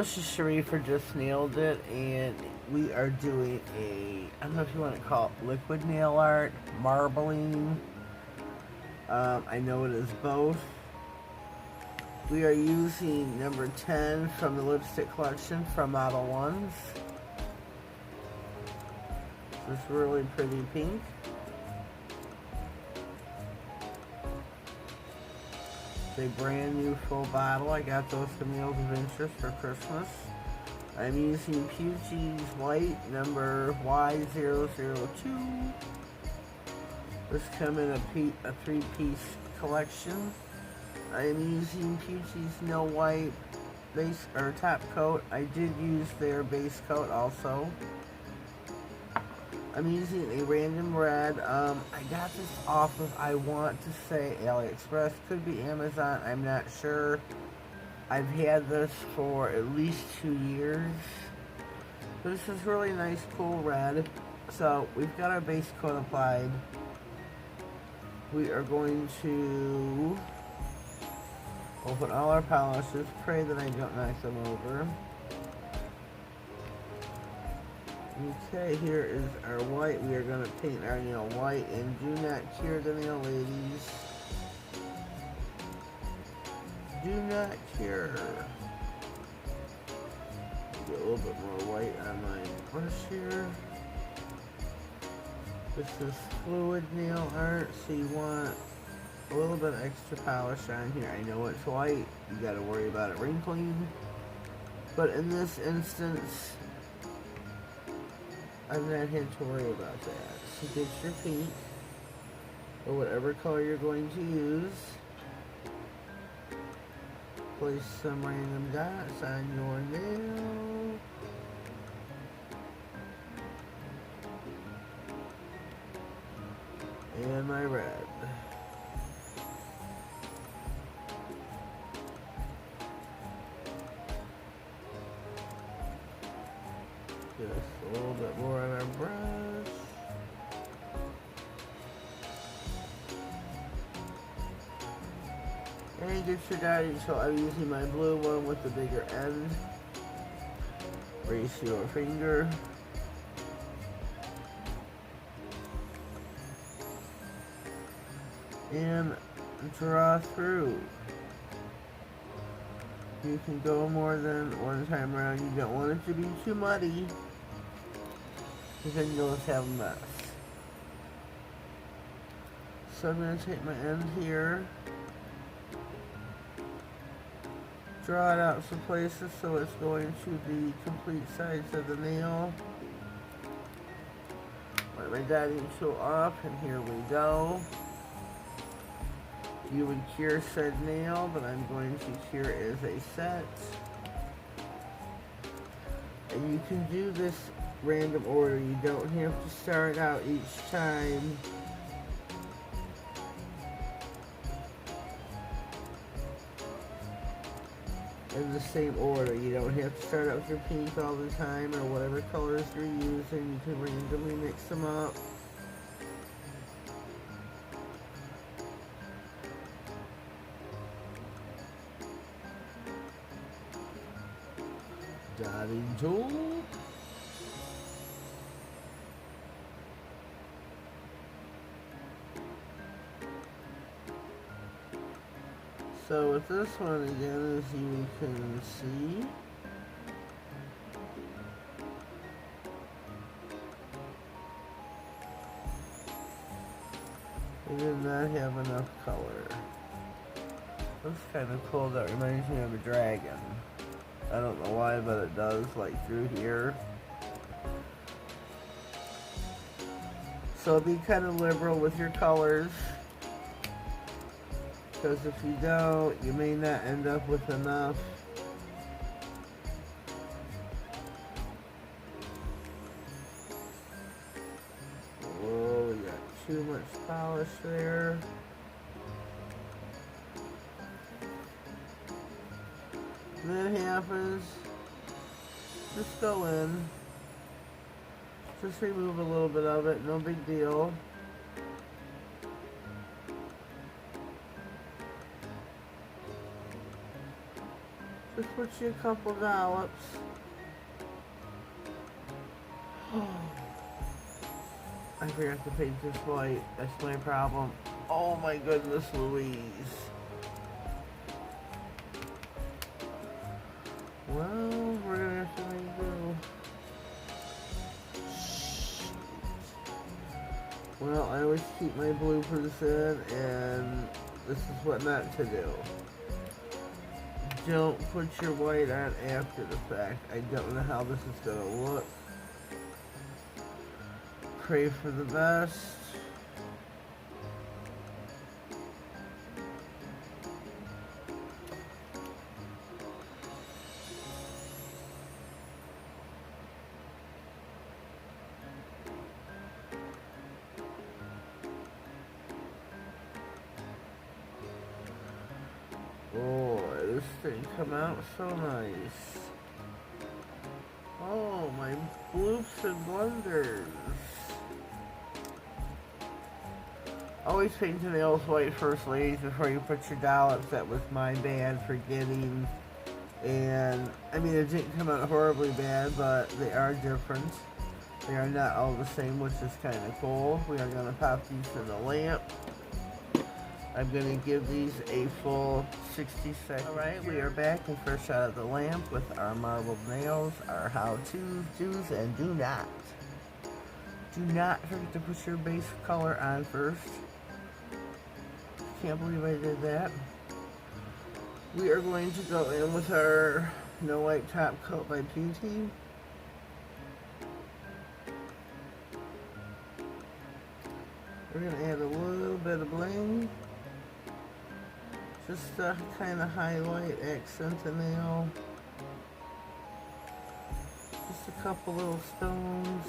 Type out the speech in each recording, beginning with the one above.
this is Cherie for Just Nailed It, and we are doing I don't know if you want to call it liquid nail art, marbling. I know it is both. We are using number 10 from the lipstick collection from Modelones. This really pretty pink. A brand new full bottle. I got those from Meals of Interest for Christmas. I'm using Pucci's white number Y002. This come in a three-piece collection. I am using Pucci's No White base or top coat. I did use their base coat also. I'm using a random red. I got this off of, I want to say AliExpress, could be Amazon, I'm not sure. I've had this for at least 2 years. But this is really nice, cool red. So we've got our base coat applied. We are going to open all our polishes, pray that I don't knock them over. Okay, here is our white. We are going to paint our nail white, and do not cure the nail, ladies. Do not cure. Get a little bit more white on my brush here. This is fluid nail art, so you want a little bit extra polish on here. I know it's white. You got to worry about it wrinkling. But in this instance, I've not had to worry about that. So get your paint, or whatever color you're going to use. Place some random dots on your nail. And my red. Just a little bit more on our brush. And get your dotting, so I'm using my blue one with the bigger end. Raise your finger. And draw through. You can go more than one time around. You don't want it to be too muddy, because then you'll just have a mess. So I'm going to take my end here, draw it out some places so it's going to the complete sides of the nail. Wipe my dotting tool off, and here we go. You would cure said nail, but I'm going to cure as a set. And you can do this random order. You don't have to start out each time in the same order. You don't have to start out with your pink all the time, or whatever colors you're using. You can randomly mix them up. Dotting tool. So with this one again, as you can see, we did not have enough color. Looks kind of cool. That reminds me of a dragon. I don't know why, but it does, like through here. So be kind of liberal with your colors, because if you don't, you may not end up with enough. Whoa, we got too much polish there. When that happens, just go in, just remove a little bit of it, no big deal. Just put you a couple dollops. I forgot to paint this white. That's my problem. Oh my goodness, Louise. Well, we're gonna have to make do. Well, I always keep my bloopers in, and this is what not to do. Don't put your white on after the fact. I don't know how this is gonna look. Pray for the best. Boy, this thing come out so nice. Oh, my bloops and blunders. Always paint your nails white first, ladies, before you put your dollops. That was my bad forgetting. And, I mean, it didn't come out horribly bad, but they are different. They are not all the same, which is kind of cool. We are going to pop these in the lamp. I'm going to give these a full 60 seconds. Alright, we are back and fresh out of the lamp with our marbled nails, our how-tos, do's, and do not forget to put your base color on first. Can't believe I did that. We are going to go in with our No White Top Coat by PT. We're going to add a little bit of bling. Just to kind of highlight, accent the nail. Just a couple little stones.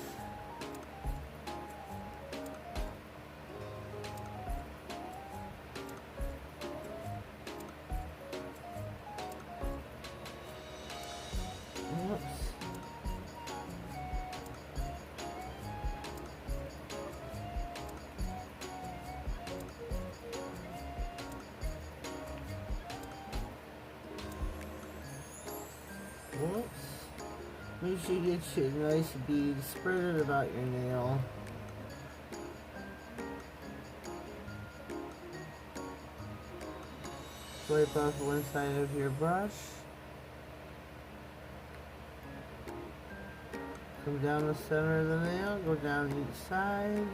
Whoops. Make sure you get your nice beads, spread it about your nail. Wipe off one side of your brush. Come down the center of the nail, go down each side.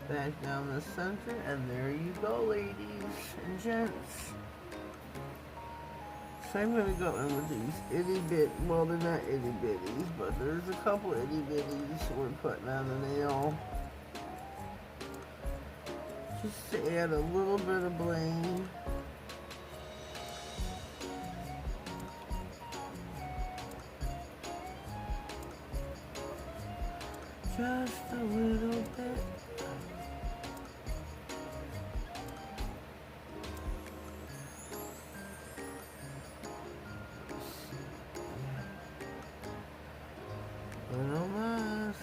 Back down the center, and there you go, ladies and gents. So I'm going to go in with these itty bit, well, they're not itty bitties, but there's a couple itty bitties we're putting on the nail. Just to add a little bit of bling. Just a little bit. Little más.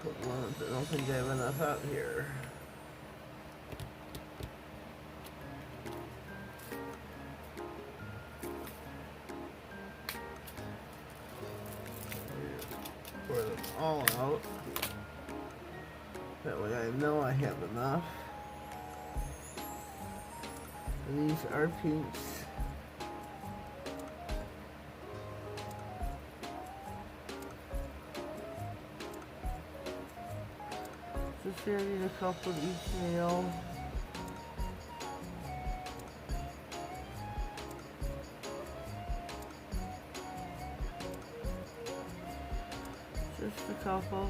Put one, I don't think I have enough out here. Pour them all out. That way I know I have enough. And these are pinks. Just adding a couple of each nail. Just a couple.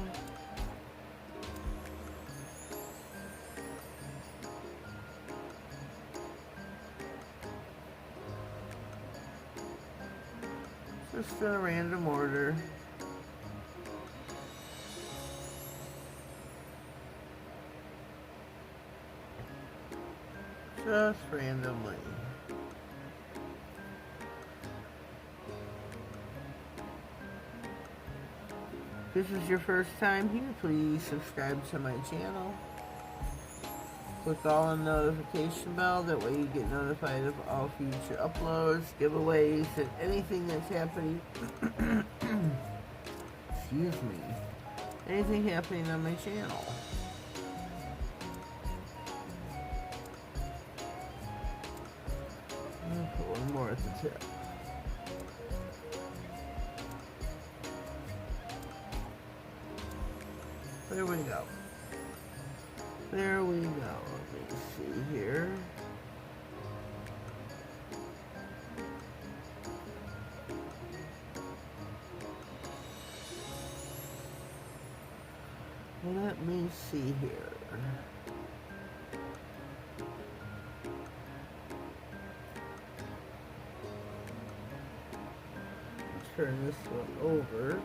Just in a random order. Just randomly. If this is your first time here, please subscribe to my channel. Click all on the notification bell, that way you get notified of all future uploads, giveaways, and anything that's happening. Excuse me. Anything happening on my channel. I'm gonna put one more at the tip. There we go. There we go. Let me see here. Let me see here. Turn this one over.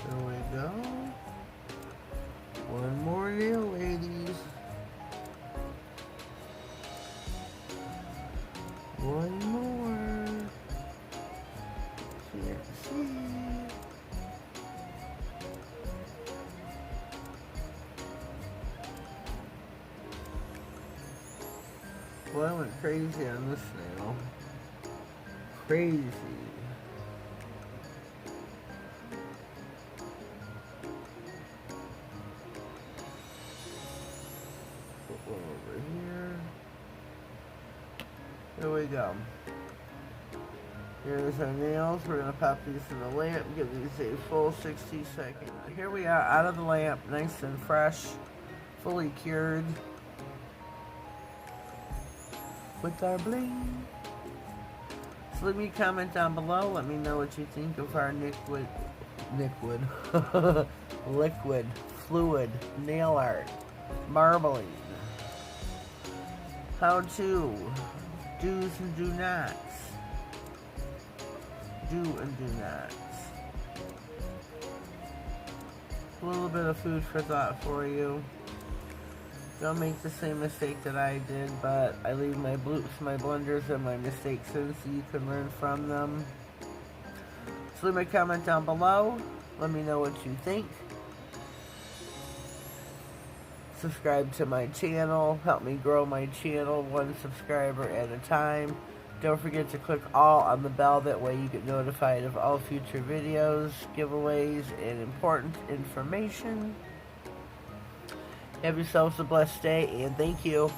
There we go. One more nail, ladies. One more. Can't see. Well, I went crazy on this nail. Crazy. Put one over here. There we go. Here's our nails. We're going to pop these in the lamp, give these a full 60 seconds. Here we are out of the lamp, nice and fresh, fully cured. With our bling. So leave me a comment down below. Let me know what you think of our liquid, fluid nail art, marbling. How to, do's and do nots. Do and do nots. A little bit of food for thought for you. Don't make the same mistake that I did, but I leave my bloops, my blunders, and my mistakes in so you can learn from them. So leave me a comment down below. Let me know what you think. Subscribe to my channel. Help me grow my channel one subscriber at a time. Don't forget to click all on the bell. That way you get notified of all future videos, giveaways, and important information. Have yourselves a blessed day, and thank you.